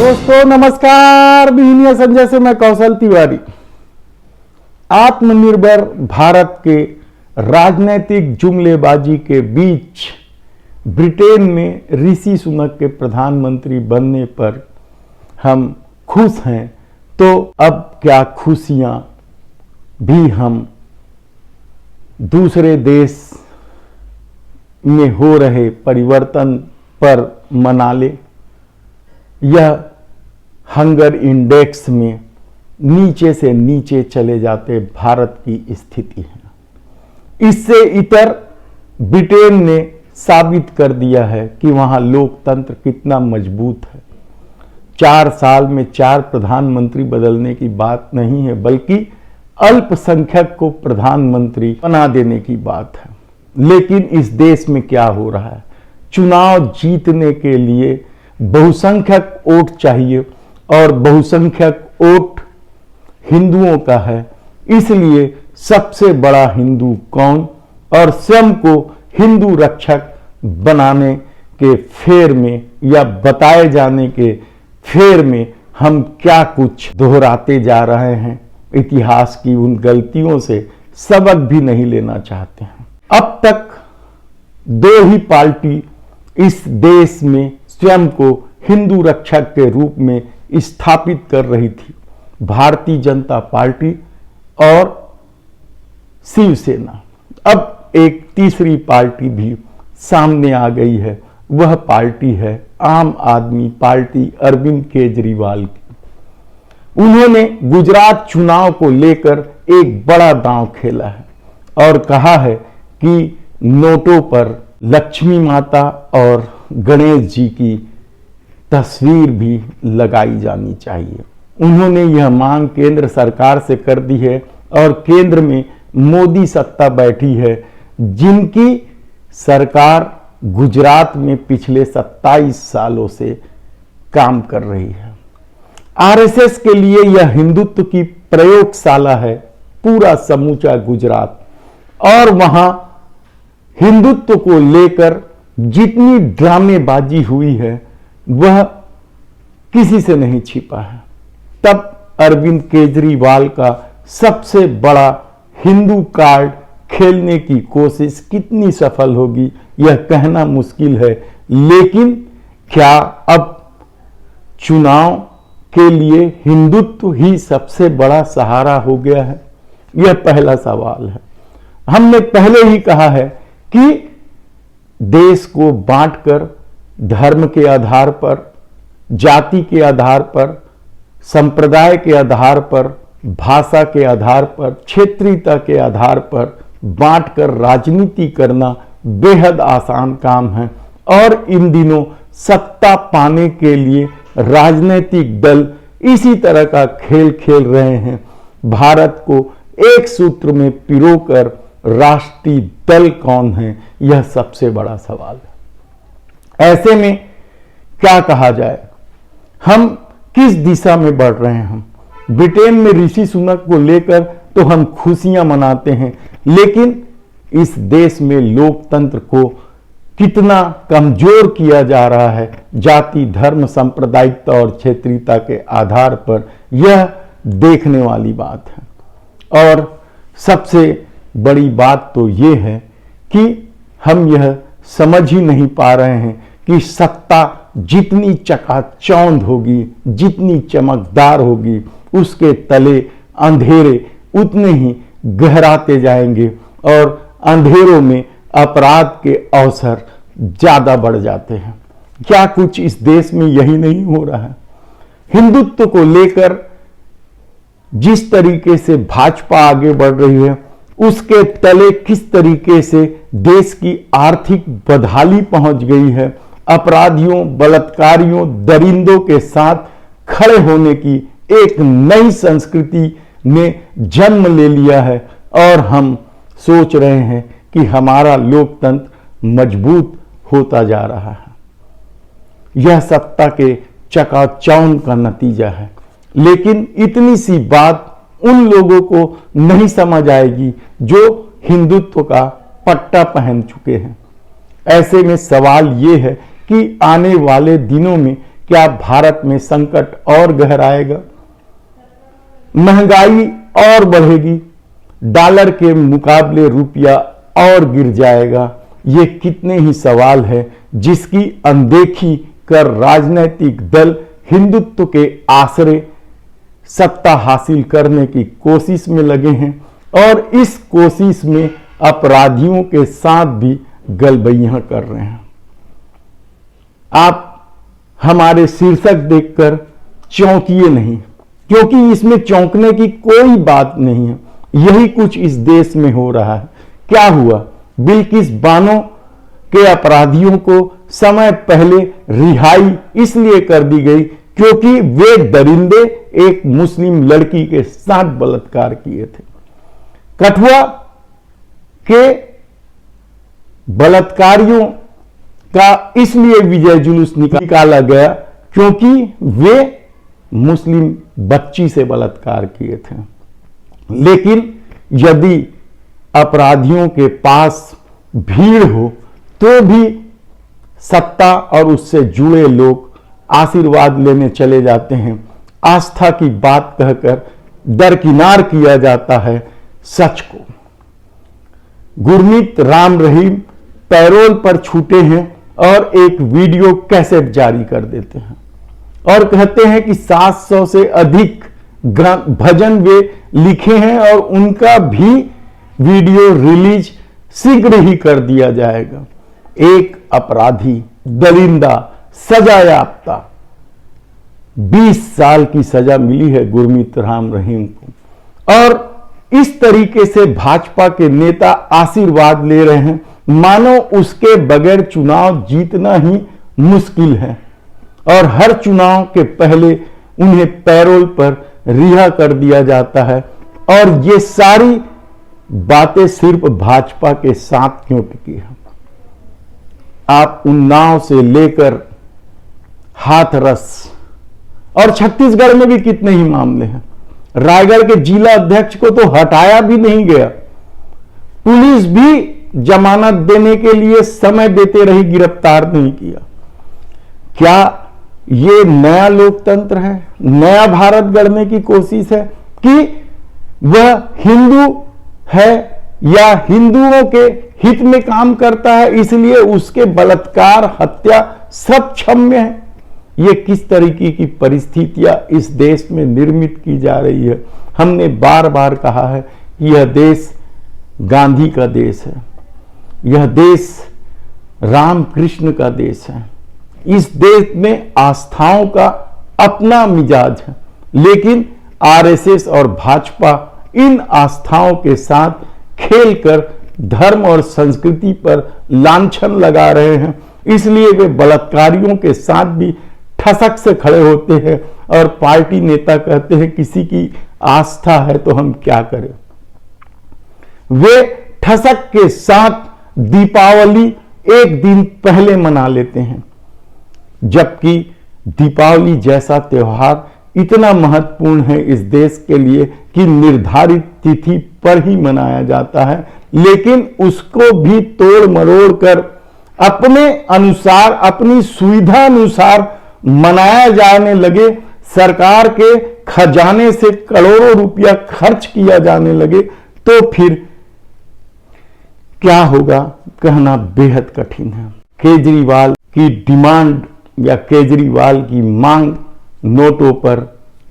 दोस्तों नमस्कार, बिहनिया संजय से मैं कौशल तिवारी। आत्मनिर्भर भारत के राजनीतिक जुमलेबाजी के बीच ब्रिटेन में ऋषि सुनक के प्रधानमंत्री बनने पर हम खुश हैं, तो अब क्या खुशियां भी हम दूसरे देश में हो रहे परिवर्तन पर मना ले। यह हंगर इंडेक्स में नीचे से नीचे चले जाते भारत की स्थिति है। इससे इतर ब्रिटेन ने साबित कर दिया है कि वहां लोकतंत्र कितना मजबूत है। 4 साल में 4 प्रधानमंत्री बदलने की बात नहीं है, बल्कि अल्पसंख्यक को प्रधानमंत्री बना देने की बात है। लेकिन इस देश में क्या हो रहा है? चुनाव जीतने के लिए बहुसंख्यक वोट चाहिए और बहुसंख्यक वोट हिंदुओं का है। इसलिए सबसे बड़ा हिंदू कौन और स्वयं को हिंदू रक्षक बनाने के फेर में या बताए जाने के फेर में हम क्या कुछ दोहराते जा रहे हैं। इतिहास की उन गलतियों से सबक भी नहीं लेना चाहते हैं। अब तक 2 ही पार्टी इस देश में स्वयं को हिंदू रक्षक के रूप में स्थापित कर रही थी, भारतीय जनता पार्टी और शिवसेना। अब एक तीसरी पार्टी भी सामने आ गई है, वह पार्टी है आम आदमी पार्टी अरविंद केजरीवाल की। उन्होंने गुजरात चुनाव को लेकर एक बड़ा दांव खेला है और कहा है कि नोटों पर लक्ष्मी माता और गणेश जी की तस्वीर भी लगाई जानी चाहिए। उन्होंने यह मांग केंद्र सरकार से कर दी है और केंद्र में मोदी सत्ता बैठी है, जिनकी सरकार गुजरात में पिछले 27 सालों से काम कर रही है। आरएसएस के लिए यह हिंदुत्व की प्रयोगशाला है पूरा समूचा गुजरात, और वहां हिंदुत्व को लेकर जितनी ड्रामेबाजी हुई है वह किसी से नहीं छिपा है। तब अरविंद केजरीवाल का सबसे बड़ा हिंदू कार्ड खेलने की कोशिश कितनी सफल होगी यह कहना मुश्किल है। लेकिन क्या अब चुनाव के लिए हिंदुत्व ही सबसे बड़ा सहारा हो गया है? यह पहला सवाल है। हमने पहले ही कहा है कि देश को बांटकर धर्म के आधार पर, जाति के आधार पर, संप्रदाय के आधार पर, भाषा के आधार पर, क्षेत्रीयता के आधार पर बांटकर राजनीति करना बेहद आसान काम है। और इन दिनों सत्ता पाने के लिए राजनीतिक दल इसी तरह का खेल खेल रहे हैं। भारत को एक सूत्र में पिरोकर राष्ट्रीय दल कौन है, यह सबसे बड़ा सवाल है। ऐसे में क्या कहा जाए, हम किस दिशा में बढ़ रहे हैं? हम ब्रिटेन में ऋषि सुनक को लेकर तो हम खुशियां मनाते हैं, लेकिन इस देश में लोकतंत्र को कितना कमजोर किया जा रहा है जाति, धर्म, सांप्रदायिकता और क्षेत्रीयता के आधार पर, यह देखने वाली बात है। और सबसे बड़ी बात तो यह है कि हम यह समझ ही नहीं पा रहे हैं कि सत्ता जितनी चकाचौंध होगी, जितनी चमकदार होगी, उसके तले अंधेरे उतने ही गहराते जाएंगे और अंधेरों में अपराध के अवसर ज्यादा बढ़ जाते हैं। क्या कुछ इस देश में यही नहीं हो रहा है? हिंदुत्व को लेकर जिस तरीके से भाजपा आगे बढ़ रही है, उसके तले किस तरीके से देश की आर्थिक बदहाली पहुंच गई है। अपराधियों, बलात्कारियों, दरिंदों के साथ खड़े होने की एक नई संस्कृति ने जन्म ले लिया है और हम सोच रहे हैं कि हमारा लोकतंत्र मजबूत होता जा रहा है। यह सत्ता के चकाचौंध का नतीजा है। लेकिन इतनी सी बात उन लोगों को नहीं समझ आएगी जो हिंदुत्व का पट्टा पहन चुके हैं। ऐसे में सवाल ये है कि आने वाले दिनों में क्या भारत में संकट और गहराएगा, महंगाई और बढ़ेगी, डॉलर के मुकाबले रुपया और गिर जाएगा। ये कितने ही सवाल हैं जिसकी अनदेखी कर राजनीतिक दल हिंदुत्व के आश्रय सत्ता हासिल करने की कोशिश में लगे हैं और इस कोशिश में अपराधियों के साथ भी गलबैयां कर रहे हैं। आप हमारे शीर्षक देखकर चौंकिए नहीं, क्योंकि इसमें चौंकने की कोई बात नहीं है। यही कुछ इस देश में हो रहा है। क्या हुआ? बिल्किस बानो के अपराधियों को समय पहले रिहाई इसलिए कर दी गई क्योंकि वे दरिंदे एक मुस्लिम लड़की के साथ बलात्कार किए थे। कठुआ के बलात्कारियों का इसलिए विजय जुलूस निकाला गया क्योंकि वे मुस्लिम बच्ची से बलात्कार किए थे। लेकिन यदि अपराधियों के पास भीड़ हो तो भी सत्ता और उससे जुड़े लोग आशीर्वाद लेने चले जाते हैं। आस्था की बात कहकर दरकिनार किया जाता है सच को। गुरमीत राम रहीम पैरोल पर छूटे हैं और एक वीडियो कैसेट जारी कर देते हैं और कहते हैं कि 700 से अधिक भजन वे लिखे हैं और उनका भी वीडियो रिलीज शीघ्र ही कर दिया जाएगा। एक अपराधी दरिंदा सजा याफ्ता 20 साल की सजा मिली है गुरमीत राम रहीम को और इस तरीके से भाजपा के नेता आशीर्वाद ले रहे हैं मानो उसके बगैर चुनाव जीतना ही मुश्किल है और हर चुनाव के पहले उन्हें पैरोल पर रिहा कर दिया जाता है। और ये सारी बातें सिर्फ भाजपा के साथ क्यों टिकी है? आप उन्नाव से लेकर हाथरस और छत्तीसगढ़ में भी कितने ही मामले हैं। रायगढ़ के जिला अध्यक्ष को तो हटाया भी नहीं गया, पुलिस भी जमानत देने के लिए समय देते रही, गिरफ्तार नहीं किया। क्या ये नया लोकतंत्र है? नया भारत गढ़ने की कोशिश है कि वह हिंदू है या हिंदुओं के हित में काम करता है इसलिए उसके बलात्कार, हत्या सब क्षम्य है? ये किस तरीके की परिस्थितियां इस देश में निर्मित की जा रही है। हमने बार बार कहा है कि यह देश गांधी का देश है, यह देश रामकृष्ण का देश है। इस देश में आस्थाओं का अपना मिजाज है, लेकिन आरएसएस और भाजपा इन आस्थाओं के साथ खेलकर धर्म और संस्कृति पर लांछन लगा रहे हैं। इसलिए वे बलात्कारियों के साथ भी ठसक से खड़े होते हैं और पार्टी नेता कहते हैं किसी की आस्था है तो हम क्या करें। वे ठसक के साथ दीपावली एक दिन पहले मना लेते हैं, जबकि दीपावली जैसा त्योहार इतना महत्वपूर्ण है इस देश के लिए कि निर्धारित तिथि पर ही मनाया जाता है, लेकिन उसको भी तोड़ मरोड़ कर अपने अनुसार, अपनी सुविधा अनुसार मनाया जाने लगे। सरकार के खजाने से करोड़ों रुपया खर्च किया जाने लगे तो फिर क्या होगा कहना बेहद कठिन है। केजरीवाल की डिमांड या केजरीवाल की मांग नोटों पर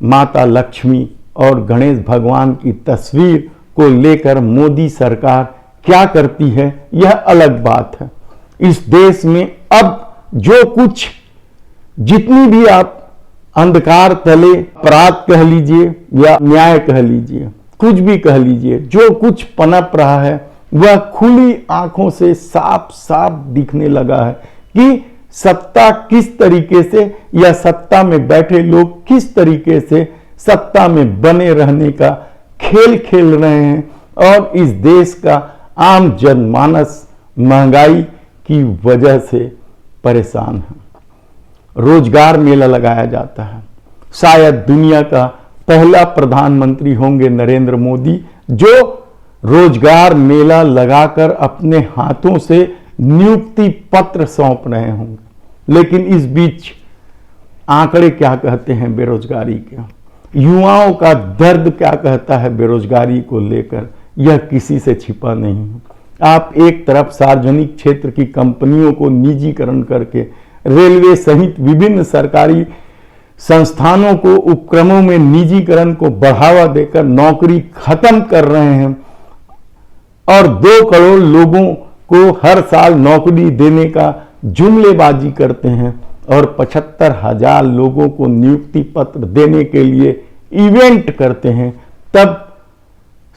माता लक्ष्मी और गणेश भगवान की तस्वीर को लेकर मोदी सरकार क्या करती है यह अलग बात है। इस देश में अब जो कुछ, जितनी भी आप अंधकार तले अपराध कह लीजिए या न्याय कह लीजिए, कुछ भी कह लीजिए, जो कुछ पनप रहा है वह खुली आंखों से साफ साफ दिखने लगा है कि सत्ता किस तरीके से या सत्ता में बैठे लोग किस तरीके से सत्ता में बने रहने का खेल खेल रहे हैं और इस देश का आम जनमानस महंगाई की वजह से परेशान है। रोजगार मेला लगाया जाता है। शायद दुनिया का पहला प्रधानमंत्री होंगे नरेंद्र मोदी जो रोजगार मेला लगाकर अपने हाथों से नियुक्ति पत्र सौंप रहे होंगे। लेकिन इस बीच आंकड़े क्या कहते हैं बेरोजगारी के, युवाओं का दर्द क्या कहता है बेरोजगारी को लेकर, यह किसी से छिपा नहीं है। आप एक तरफ सार्वजनिक क्षेत्र की कंपनियों को निजीकरण करके रेलवे सहित विभिन्न सरकारी संस्थानों को उपक्रमों में निजीकरण को बढ़ावा देकर नौकरी खत्म कर रहे हैं और 2 करोड़ लोगों को हर साल नौकरी देने का जुमलेबाजी करते हैं और 75,000 लोगों को नियुक्ति पत्र देने के लिए इवेंट करते हैं, तब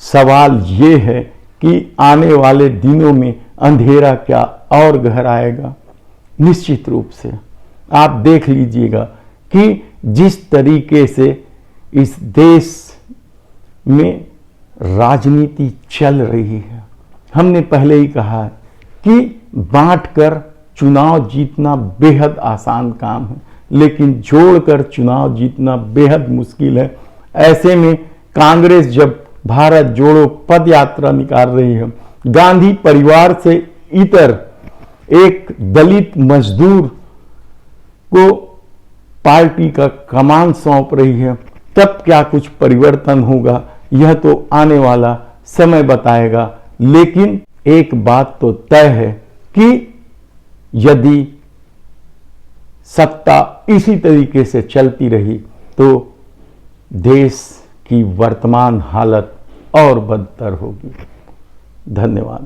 सवाल ये है कि आने वाले दिनों में अंधेरा क्या और गहराएगा। निश्चित रूप से आप देख लीजिएगा कि जिस तरीके से इस देश में राजनीति चल रही है, हमने पहले ही कहा है कि बांटकर चुनाव जीतना बेहद आसान काम है, लेकिन जोड़कर चुनाव जीतना बेहद मुश्किल है। ऐसे में कांग्रेस जब भारत जोड़ो पद यात्रा निकाल रही है, गांधी परिवार से इतर एक दलित मजदूर को पार्टी का कमान सौंप रही है, तब क्या कुछ परिवर्तन होगा यह तो आने वाला समय बताएगा। लेकिन एक बात तो तय है कि यदि सत्ता इसी तरीके से चलती रही तो देश की वर्तमान हालत और बदतर होगी। धन्यवाद।